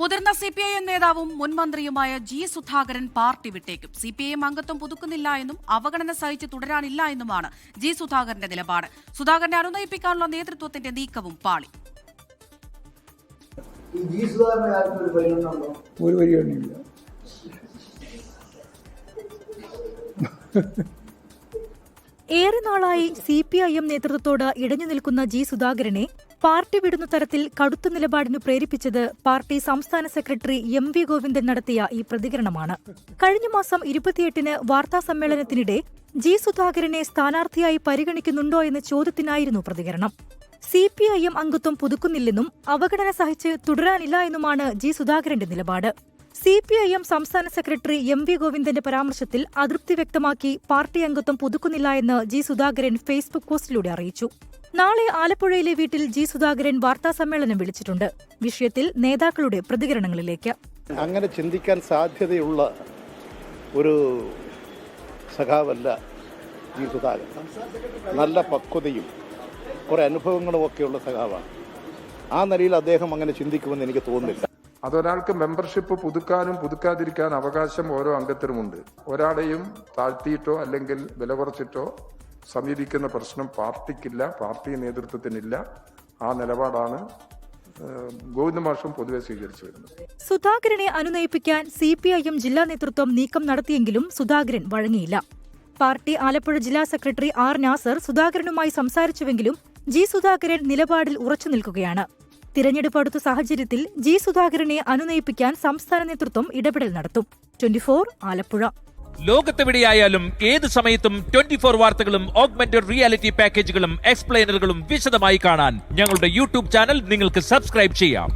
മുതിർന്ന CPIM നേതാവും മുൻമന്ത്രിയുമായ G Sudhakaran party വിട്ടേക്കും. CPIM അംഗത്വം പുതുക്കുന്നില്ല എന്നും അവഗണന സഹിച്ച് തുടരാനില്ല എന്നുമാണ് ജി സുധാകരന്റെ നിലപാട്. സുധാകരനെ അനുനയിപ്പിക്കാനുള്ള നേതൃത്വത്തിന്റെ നീക്കവും പാളി. ഒരു പരിഗണനയില്ല. ഏറെ നാളായി CPIM നേതൃത്വത്തോട് ഇടഞ്ഞു നിൽക്കുന്ന ജി സുധാകരനെ പാർട്ടി വിടുന്ന തരത്തിൽ കടുത്ത നിലപാടിന് പ്രേരിപ്പിച്ചത് പാർട്ടി സംസ്ഥാന സെക്രട്ടറി MV ഗോവിന്ദൻ നടത്തിയ ഈ പ്രതികരണമാണ്. കഴിഞ്ഞ മാസം 28-ന് വാർത്താസമ്മേളനത്തിനിടെ ജി സുധാകരനെ സ്ഥാനാർത്ഥിയായി പരിഗണിക്കുന്നുണ്ടോ എന്ന ചോദ്യത്തിനായിരുന്നു പ്രതികരണം. CPIM അംഗത്വം പുതുക്കുന്നില്ലെന്നും അവഗണന സഹിച്ച് തുടരാനില്ല എന്നുമാണ് ജി സുധാകരന്റെ നിലപാട്. CPIM സംസ്ഥാന സെക്രട്ടറി MV ഗോവിന്ദന്റെ പരാമർശത്തിൽ അതൃപ്തി വ്യക്തമാക്കി പാർട്ടി അംഗത്വം പുതുക്കുന്നില്ല എന്ന് ജി സുധാകരൻ ഫേസ്ബുക്ക് പോസ്റ്റിലൂടെ അറിയിച്ചു. നാളെ ആലപ്പുഴയിലെ വീട്ടിൽ ജി സുധാകരൻ വാർത്താസമ്മേളനം വിളിച്ചിട്ടുണ്ട്. വിഷയത്തിൽ നേതാക്കളുടെ പ്രതികരണങ്ങളിലേക്ക്. അങ്ങനെ ചിന്തിക്കാൻ സാധ്യതയുള്ള ഒരു സഖാവല്ല ജി സുധാകരൻ. നല്ല പക്വതയും കുറെ അനുഭവങ്ങളും ഒക്കെയുള്ള സഖാവാണ്. ആ നിലയിൽ അദ്ദേഹം അങ്ങനെ ചിന്തിക്കുമെന്ന് എനിക്ക് തോന്നുന്നില്ല. അതൊരാൾക്ക് മെമ്പർഷിപ്പ് പുതുക്കാനും പുതുക്കാതിരിക്കാൻ അവകാശം ഓരോ അംഗത്തിനുമുണ്ട്. ഒരാളെയും താഴ്ത്തിയിട്ടോ അല്ലെങ്കിൽ വില കുറച്ചിട്ടോ സമീപിക്കുന്ന പ്രശ്നം പാർട്ടിക്കില്ല, പാർട്ടി നേതൃത്വത്തിനില്ല. ആ നിലപാടാണ് ഗോവിന്ദ മാഷും പൊതുവെ സ്വീകരിച്ചു വരുന്നത്. സുധാകരനെ അനുനയിപ്പിക്കാൻ CPIM ജില്ലാ നേതൃത്വം നീക്കം നടത്തിയെങ്കിലും സുധാകരൻ വഴങ്ങിയില്ല. പാർട്ടി ആലപ്പുഴ ജില്ലാ സെക്രട്ടറി R നാസർ സുധാകരനുമായി സംസാരിച്ചുവെങ്കിലും ജി സുധാകരൻ നിലപാടിൽ ഉറച്ചു നിൽക്കുകയാണ്. തിരഞ്ഞെടുപ്പ് അടുത്ത സാഹചര്യത്തിൽ ജി സുധാകരനെ അനുനയിപ്പിക്കാൻ സംസ്ഥാന നേതൃത്വം ഇടപെടൽ നടത്തും. 24 ആലപ്പുഴ. ലോകത്തെവിടെയായാലും ഏത് സമയത്തും 24 വാർത്തകളും ഓഗ്മെന്റഡ് റിയാലിറ്റി പാക്കേജുകളും എക്സ്പ്ലെയിനറുകളും വിശദമായി കാണാൻ ഞങ്ങളുടെ YouTube ചാനൽ നിങ്ങൾക്ക് സബ്സ്ക്രൈബ് ചെയ്യാം.